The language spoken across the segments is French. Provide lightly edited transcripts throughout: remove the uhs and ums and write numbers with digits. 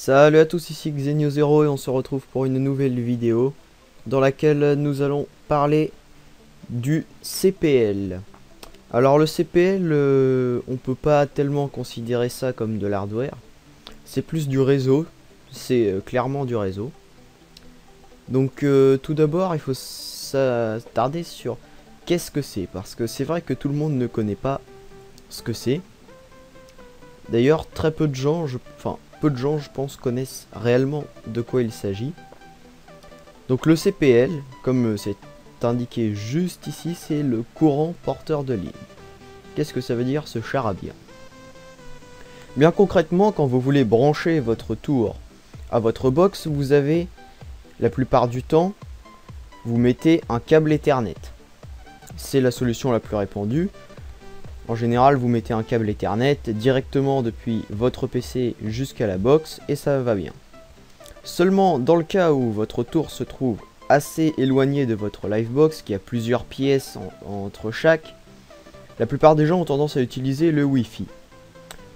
Salut à tous, ici Xenio0 et on se retrouve pour une nouvelle vidéo dans laquelle nous allons parler du CPL. Alors le CPL, on peut pas tellement considérer ça comme de l'hardware, c'est plus du réseau, c'est clairement du réseau. Donc tout d'abord il faut s'attarder sur qu'est-ce que c'est, parce que c'est vrai que tout le monde ne connaît pas ce que c'est. D'ailleurs très peu de gens, peu de gens je pense connaissent réellement de quoi il s'agit. Donc le CPL, comme c'est indiqué juste ici, c'est le courant porteur de ligne. Qu'est-ce que ça veut dire ce charabia? Bien concrètement, quand vous voulez brancher votre tour à votre box, vous avez, la plupart du temps, vous mettez un câble Ethernet. C'est la solution la plus répandue. En général, vous mettez un câble Ethernet directement depuis votre PC jusqu'à la box et ça va bien. Seulement, dans le cas où votre tour se trouve assez éloigné de votre Livebox, qui a plusieurs pièces entre chaque, la plupart des gens ont tendance à utiliser le Wi-Fi.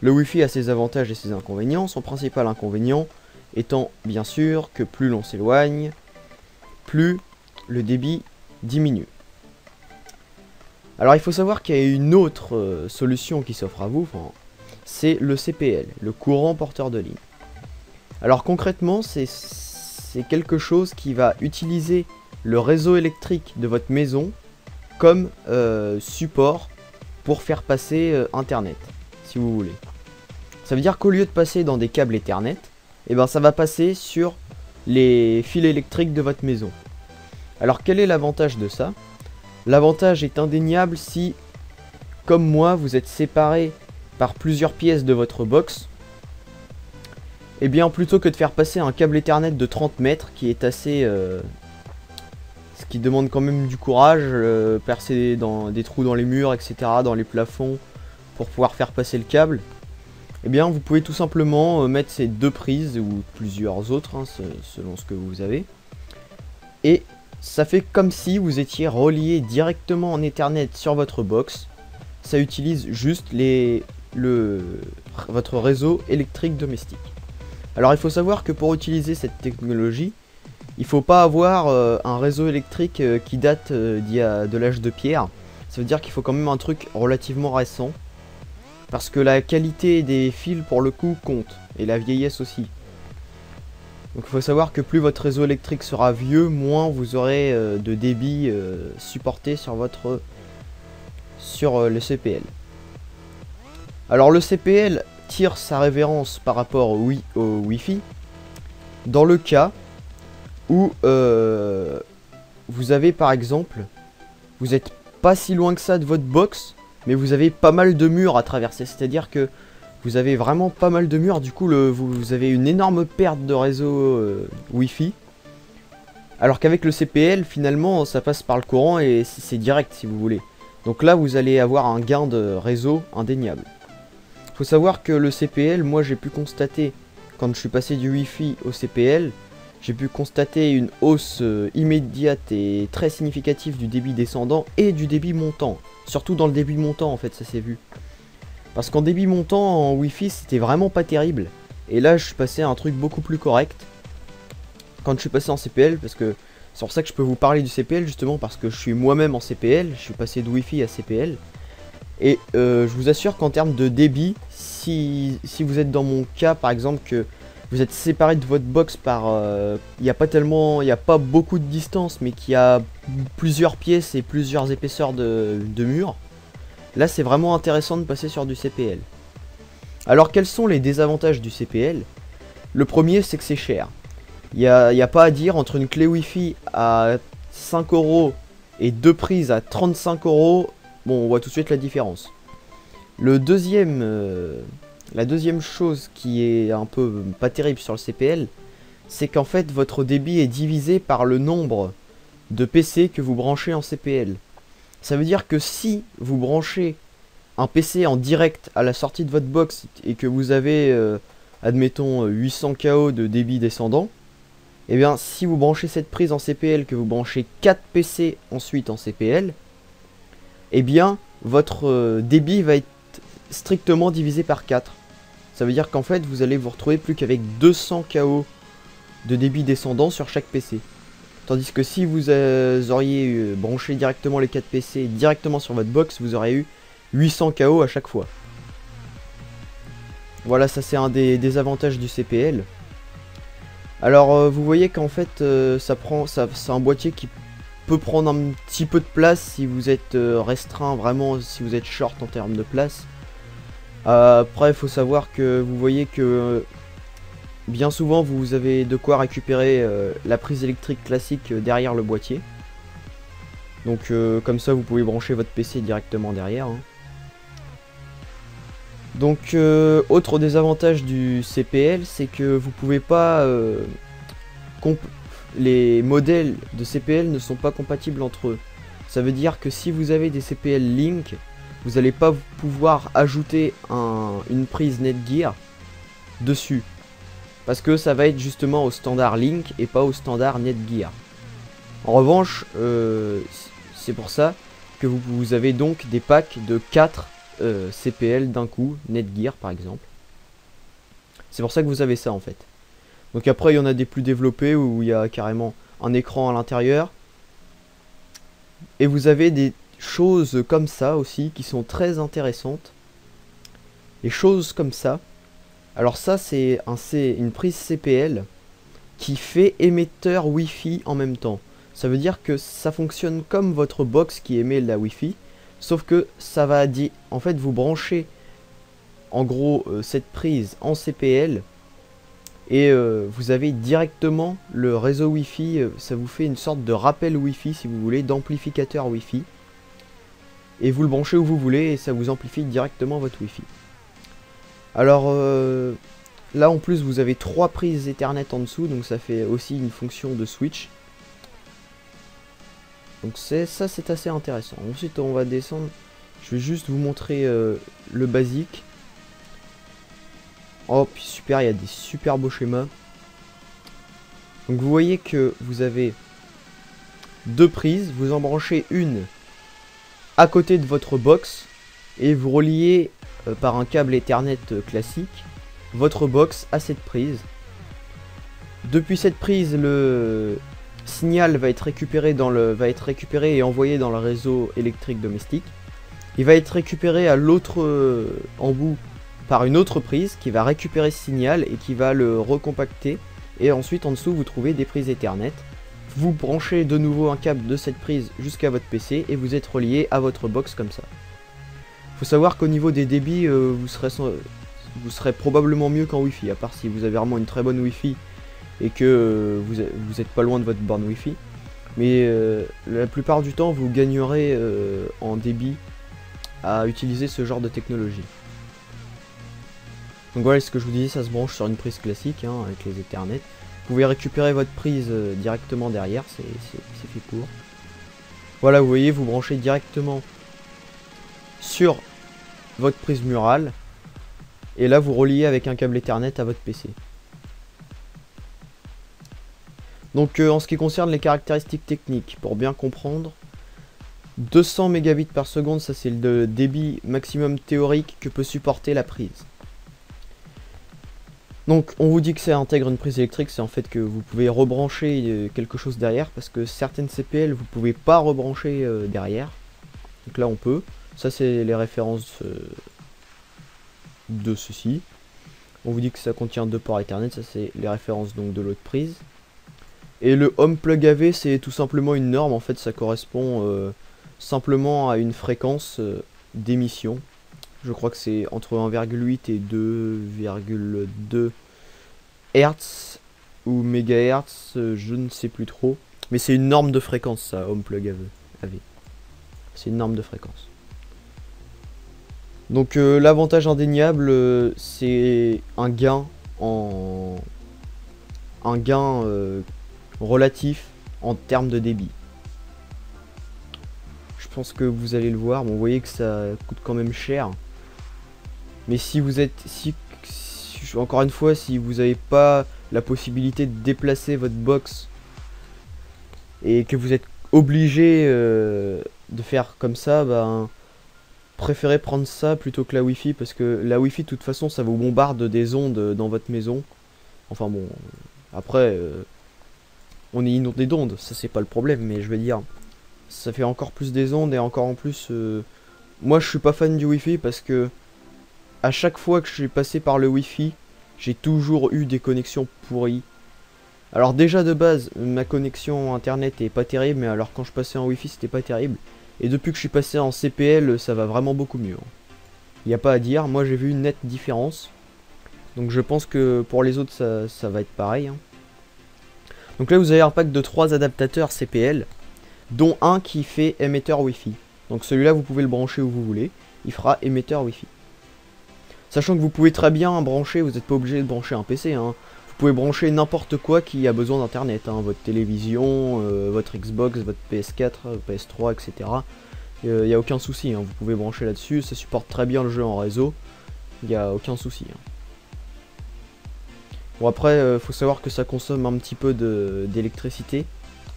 Le Wi-Fi a ses avantages et ses inconvénients. Son principal inconvénient étant bien sûr que plus l'on s'éloigne, plus le débit diminue. Alors il faut savoir qu'il y a une autre solution qui s'offre à vous, c'est le CPL, le courant porteur de ligne. Alors concrètement, c'est quelque chose qui va utiliser le réseau électrique de votre maison comme support pour faire passer Internet, si vous voulez. Ça veut dire qu'au lieu de passer dans des câbles Ethernet, et ben ça va passer sur les fils électriques de votre maison. Alors quel est l'avantage de ça ? L'avantage est indéniable si, comme moi, vous êtes séparés par plusieurs pièces de votre box. Et bien, plutôt que de faire passer un câble Ethernet de 30 mètres, qui est assez... ce qui demande quand même du courage, percer dans des trous dans les murs, etc., dans les plafonds, pour pouvoir faire passer le câble. Et bien, vous pouvez tout simplement mettre ces deux prises, ou plusieurs autres, hein, selon ce que vous avez. Et ça fait comme si vous étiez relié directement en Ethernet sur votre box. Ça utilise juste votre réseau électrique domestique. Alors il faut savoir que pour utiliser cette technologie, il ne faut pas avoir un réseau électrique qui date de l'âge de pierre. Ça veut dire qu'il faut quand même un truc relativement récent. Parce que la qualité des fils pour le coup compte. Et la vieillesse aussi. Donc il faut savoir que plus votre réseau électrique sera vieux, moins vous aurez de débit supporté sur le CPL. Alors le CPL tire sa révérence par rapport au Wi-Fi dans le cas où vous avez par exemple, vous n'êtes pas si loin que ça de votre box, mais vous avez pas mal de murs à traverser, c'est-à-dire que vous avez vraiment pas mal de murs, du coup vous avez une énorme perte de réseau Wi-Fi. Alors qu'avec le CPL, finalement, ça passe par le courant et c'est direct si vous voulez. Donc là, vous allez avoir un gain de réseau indéniable. Faut savoir que le CPL, moi j'ai pu constater, quand je suis passé du Wi-Fi au CPL, j'ai pu constater une hausse immédiate et très significative du débit descendant et du débit montant. Surtout dans le débit montant en fait, ça s'est vu. Parce qu'en débit montant, en Wi-Fi, c'était vraiment pas terrible. Et là, je suis passé à un truc beaucoup plus correct. Quand je suis passé en CPL, parce que c'est pour ça que je peux vous parler du CPL, justement, parce que je suis moi-même en CPL. Je suis passé de Wi-Fi à CPL. Et je vous assure qu'en termes de débit, si vous êtes dans mon cas, par exemple, que vous êtes séparé de votre box par... il n'y a pas beaucoup de distance, mais qu'il y a plusieurs pièces et plusieurs épaisseurs de murs. Là, c'est vraiment intéressant de passer sur du CPL. Alors, quels sont les désavantages du CPL? Le premier, c'est que c'est cher. Il n'y a pas à dire, entre une clé Wi-Fi à 5 € et deux prises à 35 €, bon, on voit tout de suite la différence. La deuxième chose qui est un peu pas terrible sur le CPL, c'est qu'en fait, votre débit est divisé par le nombre de PC que vous branchez en CPL. Ça veut dire que si vous branchez un PC en direct à la sortie de votre box et que vous avez, admettons, 800 KO de débit descendant, et bien si vous branchez cette prise en CPL, que vous branchez 4 PC ensuite en CPL, et bien votre débit va être strictement divisé par 4. Ça veut dire qu'en fait vous allez vous retrouver plus qu'avec 200 KO de débit descendant sur chaque PC. Tandis que si vous auriez branché directement les 4 PC directement sur votre box, vous auriez eu 800 KO à chaque fois. Voilà, ça c'est un des avantages du CPL. Alors vous voyez qu'en fait c'est un boîtier qui peut prendre un petit peu de place si vous êtes restreint, vraiment si vous êtes short en termes de place. Après il faut savoir que vous voyez que bien souvent vous avez de quoi récupérer la prise électrique classique derrière le boîtier. Donc comme ça vous pouvez brancher votre PC directement derrière, hein. Donc autre désavantage du CPL, c'est que vous pouvez pas les modèles de CPL ne sont pas compatibles entre eux. Ça veut dire que si vous avez des CPL Link, vous n'allez pas pouvoir ajouter une prise Netgear dessus. Parce que ça va être justement au standard Link et pas au standard Netgear. En revanche, c'est pour ça que vous avez donc des packs de 4 CPL d'un coup, Netgear par exemple. C'est pour ça que vous avez ça en fait. Donc après il y en a des plus développés où il y a carrément un écran à l'intérieur. Et vous avez des choses comme ça aussi qui sont très intéressantes. Les choses comme ça. Alors ça c'est une prise CPL qui fait émetteur Wi-Fi en même temps. Ça veut dire que ça fonctionne comme votre box qui émet la Wi-Fi. Sauf que ça va dire, en fait vous branchez en gros cette prise en CPL. Et vous avez directement le réseau Wi-Fi, ça vous fait une sorte de rappel Wi-Fi si vous voulez, d'amplificateur Wi-Fi. Et vous le branchez où vous voulez et ça vous amplifie directement votre Wi-Fi. Alors là en plus vous avez 3 prises Ethernet en dessous, donc ça fait aussi une fonction de switch. Donc ça c'est assez intéressant. Ensuite on va descendre, je vais juste vous montrer le basique. Oh puis super, il y a des super beaux schémas. Donc vous voyez que vous avez 2 prises, vous en branchez une à côté de votre box et vous reliez par un câble Ethernet classique votre box à cette prise. Depuis cette prise, le signal va être récupéré et envoyé dans le réseau électrique domestique. Il va être récupéré à l'autre en bout par une autre prise qui va récupérer ce signal et qui va le recompacter. Et ensuite en dessous vous trouvez des prises Ethernet. Vous branchez de nouveau un câble de cette prise jusqu'à votre PC et vous êtes relié à votre box comme ça. Faut savoir qu'au niveau des débits vous serez probablement mieux qu'en Wi-Fi, à part si vous avez vraiment une très bonne Wi-Fi et que vous êtes pas loin de votre borne Wi-Fi. Mais la plupart du temps vous gagnerez en débit à utiliser ce genre de technologie. Donc voilà ce que je vous disais, ça se branche sur une prise classique hein, avec les Ethernet. Vous pouvez récupérer votre prise directement derrière, c'est fait pour. Voilà, vous voyez, vous branchez directement sur votre prise murale. Et là vous reliez avec un câble Ethernet à votre PC. Donc en ce qui concerne les caractéristiques techniques, pour bien comprendre, 200 mégabits par seconde, ça c'est le débit maximum théorique que peut supporter la prise. Donc on vous dit que ça intègre une prise électrique, c'est en fait que vous pouvez rebrancher quelque chose derrière, parce que certaines CPL vous pouvez pas rebrancher derrière. Donc là on peut. Ça c'est les références de ceci. On vous dit que ça contient 2 ports Ethernet, ça c'est les références donc de l'autre prise. Et le Home Plug AV c'est tout simplement une norme, en fait ça correspond simplement à une fréquence d'émission. Je crois que c'est entre 1,8 et 2,2 Hz ou mégahertz, je ne sais plus trop. Mais c'est une norme de fréquence ça, Home Plug AV. C'est une norme de fréquence. Donc l'avantage indéniable c'est un gain relatif en termes de débit. Je pense que vous allez le voir, bon, vous voyez que ça coûte quand même cher. Mais si vous êtes, encore une fois, si vous n'avez pas la possibilité de déplacer votre box et que vous êtes obligé de faire comme ça, ben préférez prendre ça plutôt que la Wi-Fi, parce que la Wi-Fi de toute façon ça vous bombarde des ondes dans votre maison. Enfin bon, après on est inondé d'ondes, ça c'est pas le problème, mais je veux dire, ça fait encore plus des ondes et encore en plus, moi je suis pas fan du Wi-Fi parce que à chaque fois que je suis passé par le Wi-Fi, j'ai toujours eu des connexions pourries. Alors déjà de base, ma connexion internet est pas terrible, mais alors quand je passais en Wi-Fi c'était pas terrible. Et depuis que je suis passé en CPL, ça va vraiment beaucoup mieux. Il n'y a pas à dire, moi j'ai vu une nette différence. Donc je pense que pour les autres ça va être pareil. Donc là vous avez un pack de 3 adaptateurs CPL, dont un qui fait émetteur Wi-Fi. Donc celui-là vous pouvez le brancher où vous voulez, il fera émetteur Wi-Fi. Sachant que vous pouvez très bien brancher, vous n'êtes pas obligé de brancher un PC. Vous pouvez brancher n'importe quoi qui a besoin d'internet. Votre télévision, votre Xbox, votre PS4, PS3, etc. Il n'y a aucun souci, vous pouvez brancher là-dessus, ça supporte très bien le jeu en réseau. Il n'y a aucun souci. Bon après, faut savoir que ça consomme un petit peu d'électricité.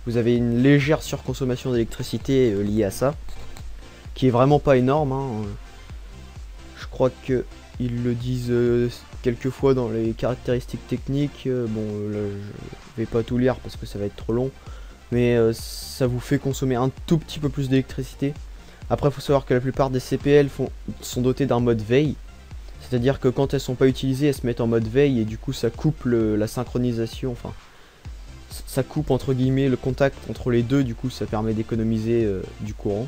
Vous avez une légère surconsommation d'électricité liée à ça, qui est vraiment pas énorme. Je crois que ils le disent quelquefois dans les caractéristiques techniques. Bon, là, je vais pas tout lire parce que ça va être trop long, mais ça vous fait consommer un tout petit peu plus d'électricité. Après, il faut savoir que la plupart des CPL sont dotés d'un mode veille, c'est-à-dire que quand elles sont pas utilisées, elles se mettent en mode veille et du coup ça coupe la synchronisation, enfin ça coupe entre guillemets le contact entre les deux, du coup ça permet d'économiser du courant.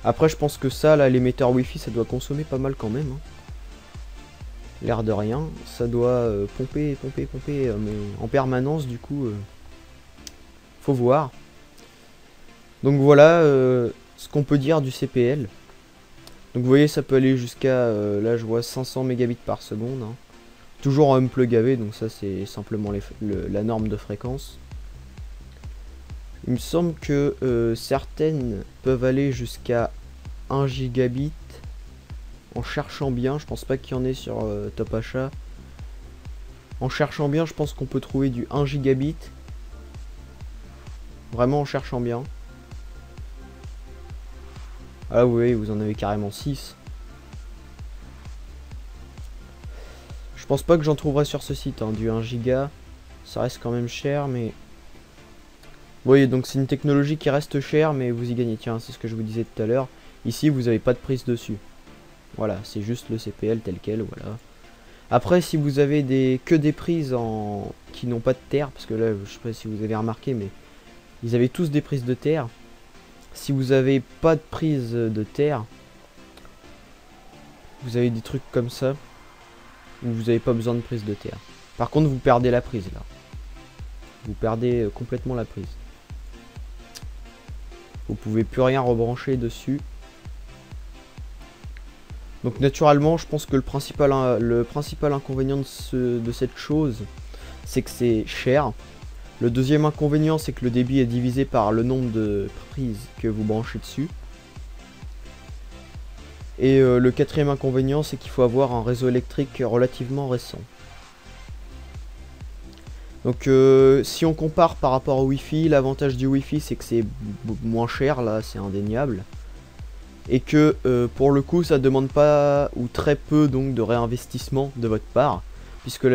Après je pense que ça, là, l'émetteur Wi-Fi, ça doit consommer pas mal quand même. L'air de rien, ça doit pomper mais en permanence, du coup faut voir. Donc voilà ce qu'on peut dire du CPL. Donc vous voyez, ça peut aller jusqu'à, là je vois 500 mégabits par seconde. Toujours en unplug AV, donc ça c'est simplement la norme de fréquence. Il me semble que certaines peuvent aller jusqu'à 1 gigabit en cherchant bien. Je pense pas qu'il y en ait sur Top Achat. En cherchant bien, je pense qu'on peut trouver du 1 gigabit. Vraiment en cherchant bien. Ah oui, vous en avez carrément 6. Je pense pas que j'en trouverai sur ce site, du 1 giga. Ça reste quand même cher, mais... Vous voyez, donc c'est une technologie qui reste chère, mais vous y gagnez. Tiens, c'est ce que je vous disais tout à l'heure. Ici, vous n'avez pas de prise dessus. Voilà, c'est juste le CPL tel quel, voilà. Après, si vous avez que des prises qui n'ont pas de terre, parce que là, je sais pas si vous avez remarqué, mais ils avaient tous des prises de terre. Si vous avez pas de prise de terre, vous avez des trucs comme ça, où vous n'avez pas besoin de prise de terre. Par contre, vous perdez la prise, là. Vous perdez complètement la prise. Vous pouvez plus rien rebrancher dessus. Donc naturellement, je pense que le principal inconvénient de cette chose, c'est que c'est cher. Le deuxième inconvénient, c'est que le débit est divisé par le nombre de prises que vous branchez dessus. Et le quatrième inconvénient, c'est qu'il faut avoir un réseau électrique relativement récent. Donc si on compare par rapport au Wi-Fi, l'avantage du Wi-Fi, c'est que c'est moins cher, là, c'est indéniable. Et que pour le coup, ça demande pas ou très peu donc de réinvestissement de votre part, puisque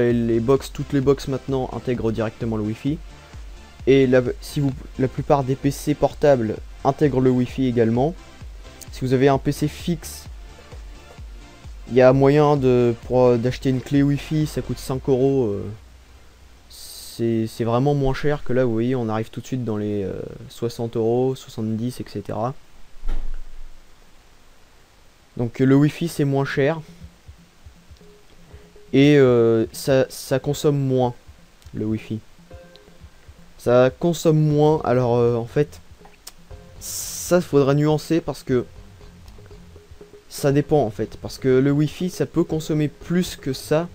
toutes les box maintenant intègrent directement le Wi-Fi. Et la plupart des PC portables intègrent le Wi-Fi également. Si vous avez un PC fixe, il y a moyen d'acheter une clé Wi-Fi, ça coûte 5 €. C'est vraiment moins cher que là, vous voyez, on arrive tout de suite dans les 60 €, 70, etc. Donc le Wi-Fi c'est moins cher. Et ça consomme moins, le Wi-Fi. Ça consomme moins, alors en fait, ça faudra nuancer parce que ça dépend en fait. Parce que le Wi-Fi ça peut consommer plus que ça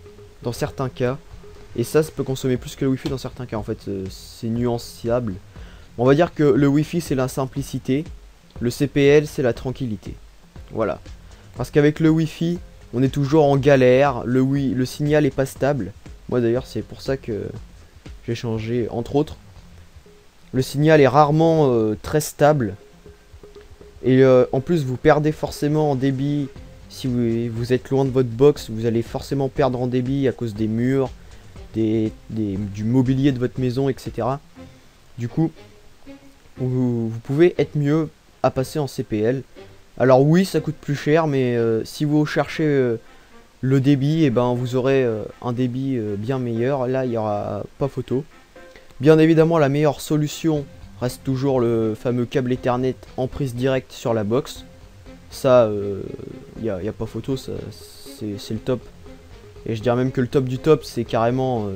dans certains cas. Et ça peut consommer plus que le Wi-Fi dans certains cas. En fait, c'est nuançable. On va dire que le Wi-Fi c'est la simplicité. Le CPL c'est la tranquillité. Voilà. Parce qu'avec le Wi-Fi, on est toujours en galère. Le signal est pas stable. Moi d'ailleurs c'est pour ça que j'ai changé, entre autres. Le signal est rarement très stable. Et en plus vous perdez forcément en débit. Si vous êtes loin de votre box, vous allez forcément perdre en débit à cause des murs, du mobilier de votre maison, etc. Du coup, vous pouvez être mieux à passer en CPL. Alors oui, ça coûte plus cher, mais si vous cherchez le débit, et ben vous aurez un débit bien meilleur. Là, il n'y aura pas photo. Bien évidemment, la meilleure solution reste toujours le fameux câble Ethernet en prise directe sur la box. Ça, y a pas photo, c'est le top. Et je dirais même que le top du top, c'est carrément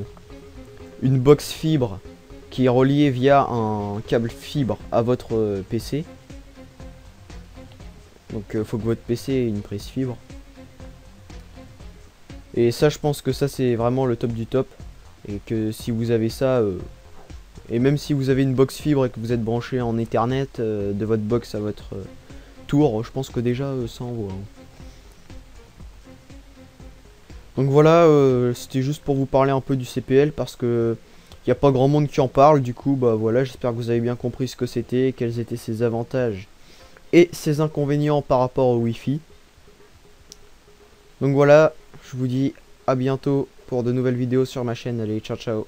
une box fibre qui est reliée via un câble fibre à votre PC. Donc faut que votre PC ait une prise fibre. Et ça, je pense que ça, c'est vraiment le top du top. Et que si vous avez ça, et même si vous avez une box fibre et que vous êtes branché en Ethernet de votre box à votre tour, je pense que déjà ça envoie. Donc voilà, c'était juste pour vous parler un peu du CPL parce que il n'y a pas grand monde qui en parle. Du coup, bah voilà, j'espère que vous avez bien compris ce que c'était, quels étaient ses avantages et ses inconvénients par rapport au Wi-Fi. Donc voilà, je vous dis à bientôt pour de nouvelles vidéos sur ma chaîne. Allez, ciao ciao.